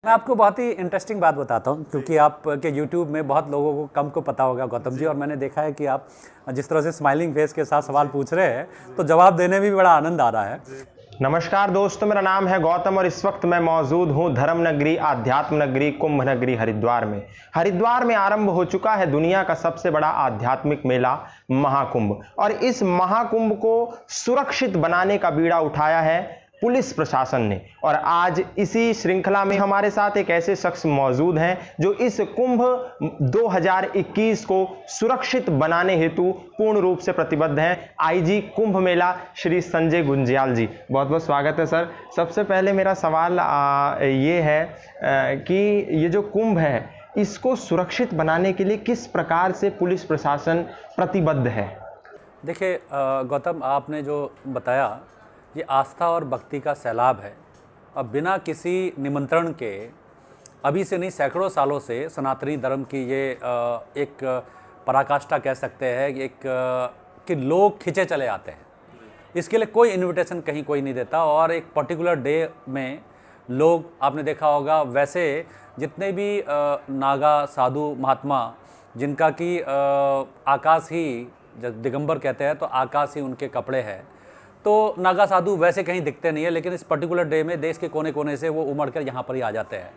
मैं आपको बहुत ही इंटरेस्टिंग बात बताता हूँ क्योंकि आपके यूट्यूब में बहुत लोगों को कम को पता होगा गौतम जी, और मैंने देखा है कि आप जिस तरह से स्माइलिंग फेस के साथ सवाल पूछ रहे हैं तो जवाब देने में भी बड़ा आनंद आ रहा है। नमस्कार दोस्तों, मेरा नाम है गौतम और इस वक्त मैं मौजूद हूं धर्म नगरी, आध्यात्म नगरी, कुंभ नगरी हरिद्वार में। हरिद्वार में आरंभ हो चुका है दुनिया का सबसे बड़ा आध्यात्मिक मेला महाकुंभ, और इस महाकुंभ को सुरक्षित बनाने का बीड़ा उठाया है पुलिस प्रशासन ने। और आज इसी श्रृंखला में हमारे साथ एक ऐसे शख्स मौजूद हैं जो इस कुंभ 2021 को सुरक्षित बनाने हेतु पूर्ण रूप से प्रतिबद्ध हैं। आईजी कुंभ मेला श्री संजय गुंजियाल जी, बहुत बहुत स्वागत है सर। सबसे पहले मेरा सवाल ये है कि ये जो कुंभ है इसको सुरक्षित बनाने के लिए किस प्रकार से पुलिस प्रशासन प्रतिबद्ध है? देखिए गौतम, आपने जो बताया ये आस्था और भक्ति का सैलाब है। अब बिना किसी निमंत्रण के अभी से नहीं, सैकड़ों सालों से सनातनी धर्म की ये एक पराकाष्ठा कह सकते हैं, एक कि लोग खिंचे चले आते हैं। इसके लिए कोई इनविटेशन कहीं कोई नहीं देता, और एक पर्टिकुलर डे में लोग, आपने देखा होगा, वैसे जितने भी नागा साधु महात्मा जिनका कि आकाश ही, जब दिगंबर कहते हैं तो आकाश ही उनके कपड़े हैं, तो नागा साधु वैसे कहीं दिखते नहीं है, लेकिन इस पर्टिकुलर डे में देश के कोने कोने से वो उमड़ कर यहाँ पर ही आ जाते हैं।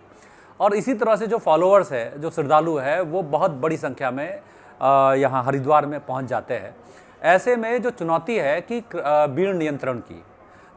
और इसी तरह से जो फॉलोअर्स है, जो श्रद्धालु है, वो बहुत बड़ी संख्या में यहाँ हरिद्वार में पहुँच जाते हैं। ऐसे में जो चुनौती है कि भीड़ नियंत्रण की,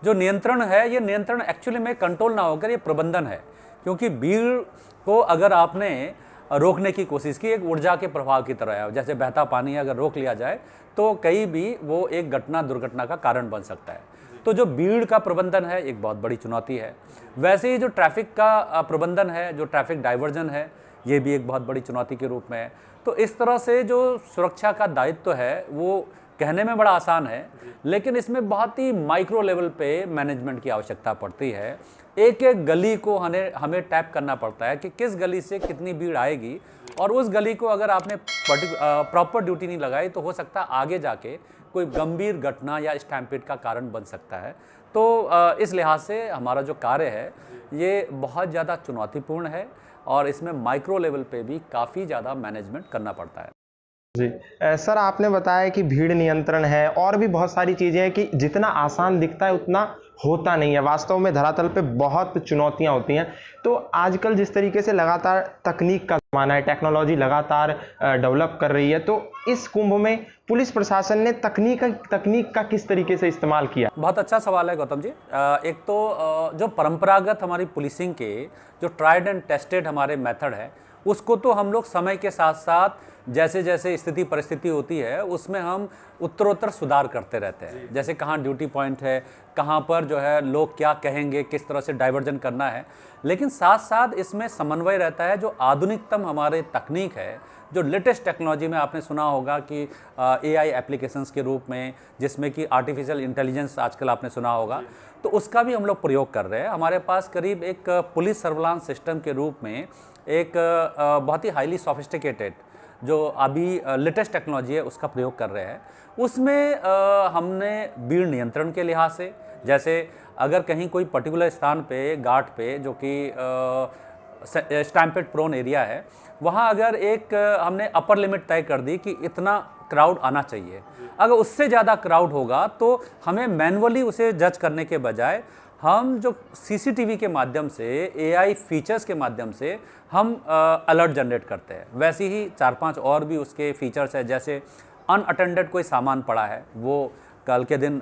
जो नियंत्रण है, ये नियंत्रण एक्चुअली में कंट्रोल ना होकर ये प्रबंधन है। क्योंकि भीड़ को अगर आपने रोकने की कोशिश की, एक ऊर्जा के प्रभाव की तरह है, जैसे बहता पानी अगर रोक लिया जाए तो कहीं भी वो एक दुर्घटना का कारण बन सकता है। तो जो भीड़ का प्रबंधन है एक बहुत बड़ी चुनौती है। वैसे ही जो ट्रैफिक का प्रबंधन है, जो ट्रैफिक डाइवर्जन है, ये भी एक बहुत बड़ी चुनौती के रूप में है। तो इस तरह से जो सुरक्षा का दायित्व है वो कहने में बड़ा आसान है, लेकिन इसमें बहुत ही माइक्रो लेवल पे मैनेजमेंट की आवश्यकता पड़ती है। एक एक गली को हमें टैप करना पड़ता है कि किस गली से कितनी भीड़ आएगी, और उस गली को अगर आपने प्रॉपर ड्यूटी नहीं लगाई तो हो सकता है आगे जाके कोई गंभीर घटना या स्टैम्पेड का कारण बन सकता है। तो इस लिहाज से हमारा जो कार्य है ये बहुत ज़्यादा चुनौतीपूर्ण है, और इसमें माइक्रो लेवल पे भी काफ़ी ज़्यादा मैनेजमेंट करना पड़ता है। जी सर, आपने बताया कि भीड़ नियंत्रण है और भी बहुत सारी चीज़ें हैं कि जितना आसान दिखता है उतना होता नहीं है। वास्तव में धरातल पे बहुत चुनौतियां होती हैं। तो आजकल जिस तरीके से लगातार तकनीक का ज़माना है, टेक्नोलॉजी लगातार डेवलप कर रही है, तो इस कुंभ में पुलिस प्रशासन ने तकनीक का किस तरीके से इस्तेमाल किया? बहुत अच्छा सवाल है गौतम जी। एक तो जो परंपरागत हमारी पुलिसिंग के जो ट्राइड एंड टेस्टेड हमारे मेथड है, उसको तो हम लोग समय के साथ साथ जैसे जैसे स्थिति परिस्थिति होती है उसमें हम उत्तरोत्तर सुधार करते रहते हैं। जैसे कहाँ ड्यूटी पॉइंट है, कहाँ पर जो है लोग क्या कहेंगे, किस तरह से डाइवर्जन करना है, लेकिन साथ साथ इसमें समन्वय रहता है। जो आधुनिकतम हमारे तकनीक है, जो लेटेस्ट टेक्नोलॉजी में आपने सुना होगा कि AI एप्लीकेशंस के रूप में, जिसमें कि आर्टिफिशियल इंटेलिजेंस आजकल आपने सुना होगा, तो उसका भी हम लोग प्रयोग कर रहे हैं। हमारे पास करीब एक पुलिस सर्विलांस सिस्टम के रूप में एक बहुत ही हाईली सोफिस्टिकेटेड जो अभी लेटेस्ट टेक्नोलॉजी है उसका प्रयोग कर रहे हैं। उसमें हमने भीड़ नियंत्रण के लिहाज से, जैसे अगर कहीं कोई पर्टिकुलर स्थान पे, घाट पे, जो कि स्टैम्पेड प्रोन एरिया है, वहाँ अगर एक हमने अपर लिमिट तय कर दी कि इतना क्राउड आना चाहिए। अगर उससे ज़्यादा क्राउड होगा तो हमें मैनुअली उसे जज करने के बजाय हम जो CCTV के माध्यम से, AI फीचर्स के माध्यम से हम अलर्ट जनरेट करते हैं। वैसे ही 4-5 और भी उसके फीचर्स है, जैसे अनअटेंडेड कोई सामान पड़ा है, वो कल के दिन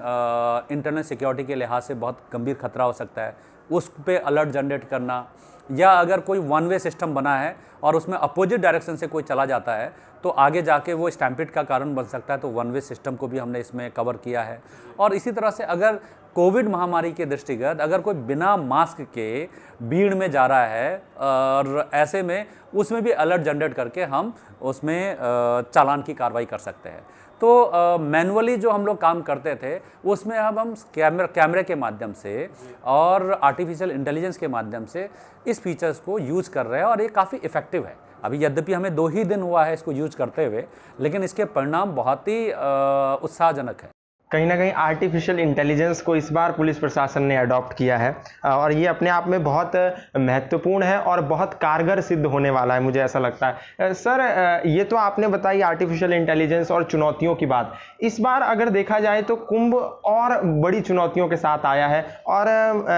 इंटरनल सिक्योरिटी के लिहाज से बहुत गंभीर खतरा हो सकता है, उस पे अलर्ट जनरेट करना। या अगर कोई वन वे सिस्टम बना है और उसमें अपोजिट डायरेक्शन से कोई चला जाता है तो आगे जाके वो स्टैम्पेड का कारण बन सकता है, तो वन वे सिस्टम को भी हमने इसमें कवर किया है। और इसी तरह से अगर कोविड महामारी के दृष्टिगत अगर कोई बिना मास्क के भीड़ में जा रहा है, और ऐसे में उसमें भी अलर्ट जनरेट करके हम उसमें चालान की कार्रवाई कर सकते हैं। तो मैनुअली जो हम लोग काम करते थे उसमें अब हम कैमरे के माध्यम से और आर्टिफिशियल इंटेलिजेंस के माध्यम से इस फीचर्स को यूज़ कर रहे हैं, और ये काफ़ी इफ़ेक्टिव है। अभी यद्यपि हमें 2 ही दिन हुआ है इसको यूज़ करते हुए, लेकिन इसके परिणाम बहुत ही उत्साहजनक है। कहीं ना कहीं आर्टिफिशियल इंटेलिजेंस को इस बार पुलिस प्रशासन ने अडॉप्ट किया है और ये अपने आप में बहुत महत्वपूर्ण है और बहुत कारगर सिद्ध होने वाला है, मुझे ऐसा लगता है। सर, ये तो आपने बताई आर्टिफिशियल इंटेलिजेंस और चुनौतियों की बात। इस बार अगर देखा जाए तो कुंभ और बड़ी चुनौतियों के साथ आया है और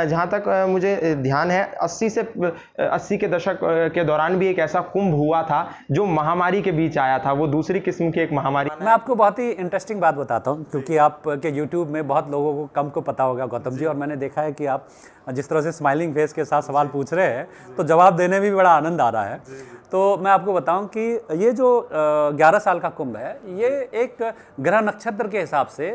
जहाँ तक मुझे ध्यान है 80 के दशक के दौरान भी एक ऐसा कुंभ हुआ था जो महामारी के बीच आया था, वो दूसरी किस्म की एक महामारी। मैं आपको बहुत ही इंटरेस्टिंग बात बताता हूँ, क्योंकि आपके यूट्यूब में बहुत लोगों को कम को पता होगा गौतम जी, और मैंने देखा है कि आप जिस तरह से स्माइलिंग फेस के साथ सवाल पूछ रहे हैं तो जवाब देने में भी बड़ा आनंद आ रहा है। तो मैं आपको बताऊं कि ये जो 11 साल का कुंभ है, ये एक ग्रह नक्षत्र के हिसाब से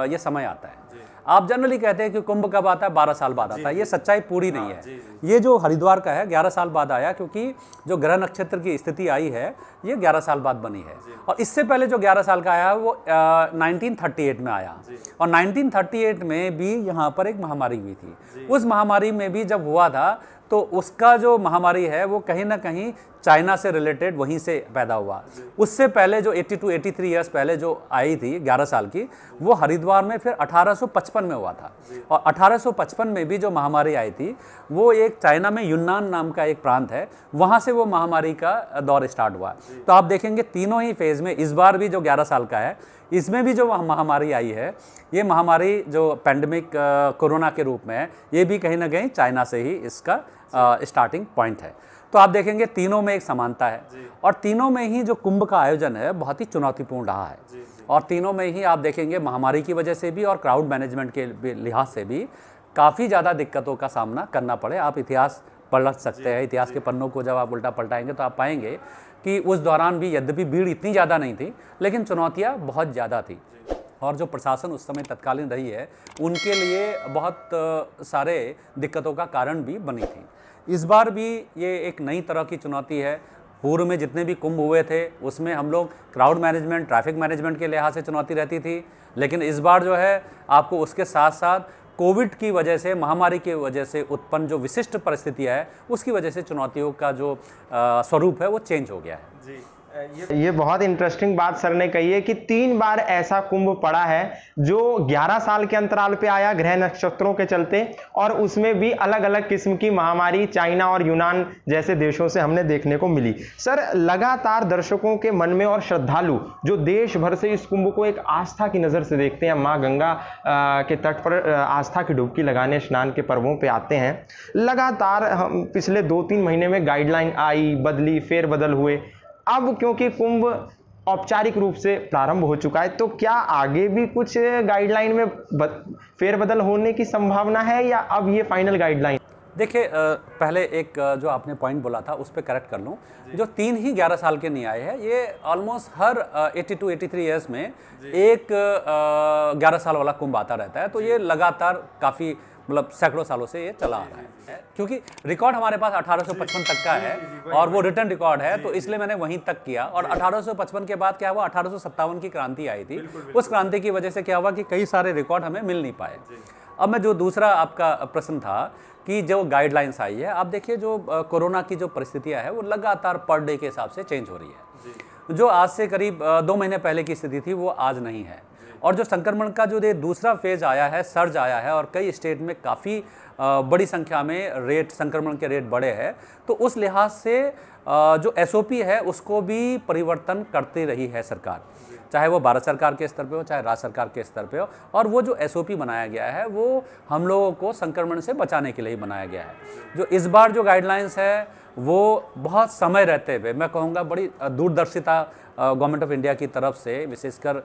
ये समय आता है। आप जनरली कहते हैं कि कुंभ कब आता है, 12 साल बाद आता है। ये सच्चाई पूरी नहीं है। ये जो हरिद्वार का है 11 साल बाद आया, क्योंकि जो ग्रह नक्षत्र की स्थिति आई है ये 11 साल बाद बनी है। और इससे पहले जो 11 साल का आया है वो 1938 में आया, और 1938 में भी यहाँ पर एक महामारी हुई थी। उस महामारी में भी जब हुआ था तो उसका जो महामारी है वो कहीं ना कहीं चाइना से रिलेटेड वहीं से पैदा हुआ। उससे पहले जो 82-83 ईयर्स पहले जो आई थी 11 साल की, वो हरिद्वार में फिर 1855 में हुआ था। और 1855 में भी जो महामारी आई थी वो एक चाइना में यूनान नाम का एक प्रांत है, वहाँ से वो महामारी का दौर स्टार्ट हुआ। तो आप देखेंगे तीनों ही फेज़ में इस बार भी जो 11 साल का है, इसमें भी जो महामारी आई है, ये महामारी जो पैंडेमिक कोरोना के रूप में है, ये भी कहीं ना कहीं चाइना से ही इसका स्टार्टिंग पॉइंट है। तो आप देखेंगे तीनों में एक समानता है, और तीनों में ही जो कुंभ का आयोजन है बहुत ही चुनौतीपूर्ण रहा है। और तीनों में ही आप देखेंगे महामारी की वजह से भी और क्राउड मैनेजमेंट के लिहाज से भी काफ़ी ज़्यादा दिक्कतों का सामना करना पड़े। आप इतिहास पलट सकते हैं, इतिहास के पन्नों को जब आप उल्टा पलटाएंगे तो आप पाएंगे कि उस दौरान भी यद्यपि भीड़ इतनी ज़्यादा नहीं थी, लेकिन चुनौतियाँ बहुत ज़्यादा थी। और जो प्रशासन उस समय तत्कालीन रही है, उनके लिए बहुत सारे दिक्कतों का कारण भी बनी थी। इस बार भी ये एक नई तरह की चुनौती है। पूर्व में जितने भी कुंभ हुए थे उसमें हम लोग क्राउड मैनेजमेंट, ट्रैफिक मैनेजमेंट के लिहाज से चुनौती रहती थी, लेकिन इस बार जो है आपको उसके साथ साथ कोविड की वजह से, महामारी की वजह से उत्पन्न जो विशिष्ट परिस्थितियाँ है, उसकी वजह से चुनौतियों का जो स्वरूप है वो चेंज हो गया है। जी, ये बहुत इंटरेस्टिंग बात सर ने कही है कि 3 बार ऐसा कुंभ पड़ा है जो 11 साल के अंतराल पे आया ग्रह नक्षत्रों के चलते, और उसमें भी अलग अलग किस्म की महामारी चाइना और यूनान जैसे देशों से हमने देखने को मिली। सर, लगातार दर्शकों के मन में और श्रद्धालु जो देश भर से इस कुंभ को एक आस्था की नज़र से देखते हैं, माँ गंगा के तट पर आस्था की डुबकी लगाने स्नान के पर्वों पर आते हैं, लगातार हम पिछले 2-3 महीने में गाइडलाइन आई, बदली, फेरबदल हुए। अब क्योंकि कुंभ औपचारिक रूप से प्रारंभ हो चुका है, तो क्या आगे भी कुछ गाइडलाइन में फेरबदल होने की संभावना है, या अब ये फाइनल गाइडलाइन? देखिए, पहले एक जो आपने पॉइंट बोला था उस पर करेक्ट कर लूँ। जो 3 ही 11 साल के नहीं आए हैं, ये ऑलमोस्ट हर 82-83 ईयर्स में एक 11 साल वाला कुंभ आता रहता है। तो ये लगातार काफ़ी मतलब सैकड़ों सालों से ये चला आ रहा है, क्योंकि रिकॉर्ड हमारे पास 1855 तक का है और वो रिटर्न रिकॉर्ड है, तो इसलिए मैंने वहीं तक किया। और 1855 के बाद क्या हुआ, 1857 की क्रांति आई थी। उस क्रांति की वजह से क्या हुआ कि कई सारे रिकॉर्ड हमें मिल नहीं पाए। अब मैं जो दूसरा आपका प्रश्न था कि जो गाइडलाइंस आई है, आप देखिए जो कोरोना की जो परिस्थितियाँ है वो लगातार पर डे के हिसाब से चेंज हो रही है। जो आज से करीब 2 महीने पहले की स्थिति थी वो आज नहीं है। और जो संक्रमण का जो दूसरा फेज आया है, सर्ज आया है, और कई स्टेट में काफ़ी बड़ी संख्या में संक्रमण के रेट बढ़े हैं, तो उस लिहाज से जो SOP है उसको भी परिवर्तन करती रही है सरकार, चाहे वो भारत सरकार के स्तर पे हो, चाहे राज्य सरकार के स्तर पे हो। और वो जो SOP बनाया गया है वो हम लोगों को संक्रमण से बचाने के लिए ही बनाया गया है। जो इस बार जो गाइडलाइंस है वो बहुत समय रहते हुए, मैं कहूँगा बड़ी दूरदर्शिता गवर्नमेंट ऑफ इंडिया की तरफ से, विशेषकर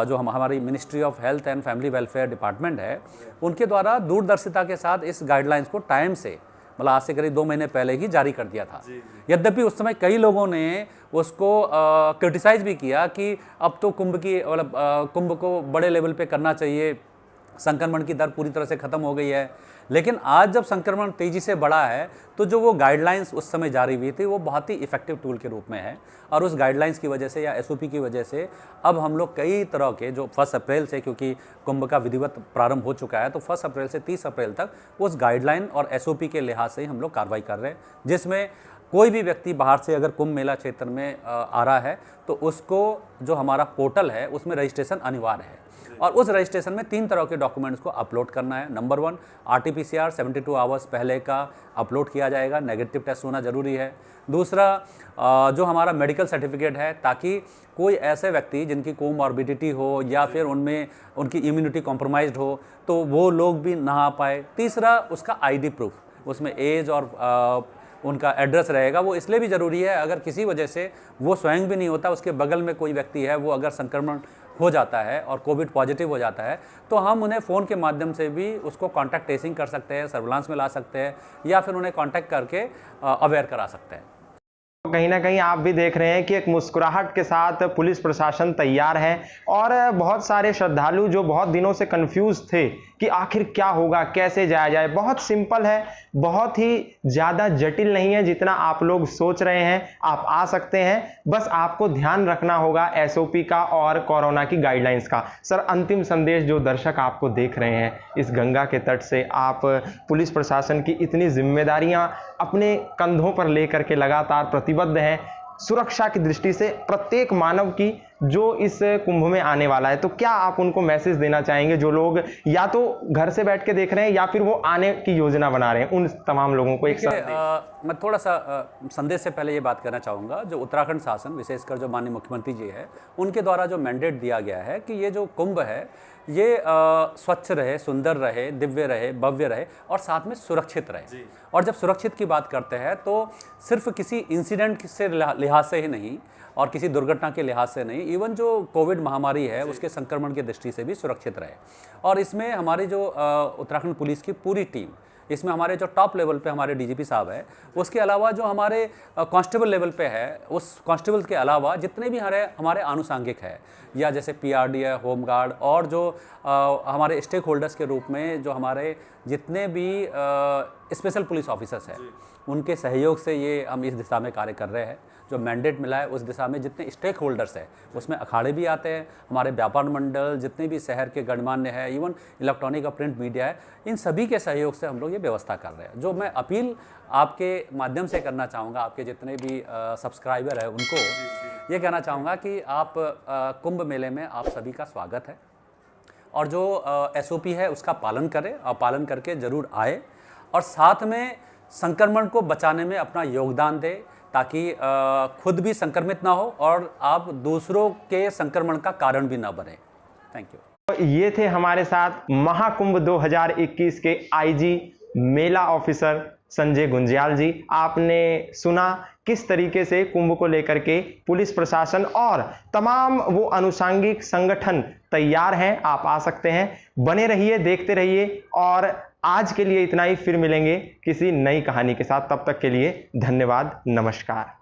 जो हमारी ministry of health and family welfare department है, उनके द्वारा दूरदर्शिता के साथ इस गाइडलाइंस को टाइम से, मतलब आज से करीब 2 महीने पहले ही जारी कर दिया था। यद्यपि उस समय कई लोगों ने उसको क्रिटिसाइज भी किया कि अब तो कुंभ को बड़े लेवल पे करना चाहिए, संक्रमण की दर पूरी तरह से ख़त्म हो गई है। लेकिन आज जब संक्रमण तेज़ी से बढ़ा है तो जो वो गाइडलाइंस उस समय जारी हुई थी वो बहुत ही इफेक्टिव टूल के रूप में है, और उस गाइडलाइंस की वजह से या SOP की वजह से अब हम लोग कई तरह के जो 1 अप्रैल से, क्योंकि कुंभ का विधिवत प्रारंभ हो चुका है, तो 1 अप्रैल से 30 अप्रैल तक उस गाइडलाइन और SOP के लिहाज से ही हम लोग कार्रवाई कर रहे हैं, जिसमें कोई भी व्यक्ति बाहर से अगर कुंभ मेला क्षेत्र में आ रहा है तो उसको जो हमारा पोर्टल है उसमें रजिस्ट्रेशन अनिवार्य है, और उस रजिस्ट्रेशन में 3 तरह के डॉक्यूमेंट्स को अपलोड करना है। नंबर 1, RT-PCR 72 आवर्स पहले का अपलोड किया जाएगा, नेगेटिव टेस्ट होना जरूरी है। दूसरा जो हमारा मेडिकल सर्टिफिकेट है, ताकि कोई ऐसे व्यक्ति जिनकी कोमॉर्बिडिटी हो या फिर उनमें उनकी इम्यूनिटी कॉम्प्रोमाइज्ड हो तो वो लोग भी ना आ पाए। तीसरा उसका ID प्रूफ, उसमें एज और उनका एड्रेस रहेगा। वो इसलिए भी ज़रूरी है, अगर किसी वजह से वो स्वयं भी नहीं होता, उसके बगल में कोई व्यक्ति है, वो अगर संक्रमण हो जाता है और कोविड पॉजिटिव हो जाता है तो हम उन्हें फ़ोन के माध्यम से भी उसको कॉन्टैक्ट ट्रेसिंग कर सकते हैं, सर्विलांस में ला सकते हैं, या फिर उन्हें कॉन्टैक्ट करके अवेयर करा सकते हैं। कहीं ना कहीं आप भी देख रहे हैं कि एक मुस्कुराहट के साथ पुलिस प्रशासन तैयार है, और बहुत सारे श्रद्धालु जो बहुत दिनों से कंफ्यूज थे कि आखिर क्या होगा, कैसे जाया जाए, बहुत सिंपल है, बहुत ही ज़्यादा जटिल नहीं है जितना आप लोग सोच रहे हैं। आप आ सकते हैं, बस आपको ध्यान रखना होगा SOP का और कोरोना की गाइडलाइंस का। सर, अंतिम संदेश जो दर्शक आपको देख रहे हैं इस गंगा के तट से, आप पुलिस प्रशासन की इतनी जिम्मेदारियां अपने कंधों पर लेकर के लगातार प्रतिबद्ध हैं सुरक्षा की दृष्टि से प्रत्येक मानव की जो इस कुंभ में आने वाला है, तो क्या आप उनको मैसेज देना चाहेंगे जो लोग या तो घर से बैठ के देख रहे हैं या फिर वो आने की योजना बना रहे हैं, उन तमाम लोगों को एक मैं थोड़ा सा संदेश से पहले ये बात करना चाहूँगा। जो उत्तराखंड शासन, विशेषकर जो माननीय मुख्यमंत्री जी है, उनके द्वारा जो मैंडेट दिया गया है कि ये जो कुंभ है ये स्वच्छ रहे, सुंदर रहे, दिव्य रहे, भव्य रहे और साथ में सुरक्षित रहे। और जब सुरक्षित की बात करते हैं तो सिर्फ किसी इंसिडेंट से लिहाज से ही नहीं और किसी दुर्घटना के लिहाज से नहीं, इवन जो कोविड महामारी है उसके संक्रमण की दृष्टि से भी सुरक्षित रहे। और इसमें हमारी जो उत्तराखंड पुलिस की पूरी टीम, इसमें हमारे जो टॉप लेवल पे हमारे DGP साहब है, उसके अलावा जो हमारे कांस्टेबल लेवल पे है, उस कांस्टेबल के अलावा जितने भी हमारे आनुषंगिक है, या जैसे PRD है, होमगार्ड, और जो हमारे स्टेक होल्डर्स के रूप में जो हमारे जितने भी स्पेशल पुलिस ऑफिसर्स हैं, उनके सहयोग से ये हम इस दिशा में कार्य कर रहे हैं। जो मैंडेट मिला है उस दिशा में जितने स्टेक होल्डर्स हैं, उसमें अखाड़े भी आते हैं, हमारे व्यापार मंडल, जितने भी शहर के गणमान्य है, इवन इलेक्ट्रॉनिक और प्रिंट मीडिया है, इन सभी के सहयोग से हम लोग ये व्यवस्था कर रहे हैं। जो मैं अपील आपके माध्यम से करना चाहूँगा, आपके जितने भी सब्सक्राइबर है उनको ये कहना चाहूँगा कि आप कुंभ मेले में आप सभी का स्वागत है, और जो SOP है उसका पालन करें और पालन करके ज़रूर आए, और साथ में संक्रमण को बचाने में अपना योगदान दें, ताकि खुद भी संक्रमित ना हो और आप दूसरों के संक्रमण का कारण भी ना बने। Thank you. तो ये थे हमारे साथ महाकुंभ 2021 के IG मेला ऑफिसर संजय गुंजियाल जी। आपने सुना किस तरीके से कुंभ को लेकर के पुलिस प्रशासन और तमाम वो अनुषंगिक संगठन तैयार हैं। आप आ सकते हैं, बने रहिए, देखते रहिए, और आज के लिए इतना ही। फिर मिलेंगे किसी नई कहानी के साथ, तब तक के लिए धन्यवाद, नमस्कार।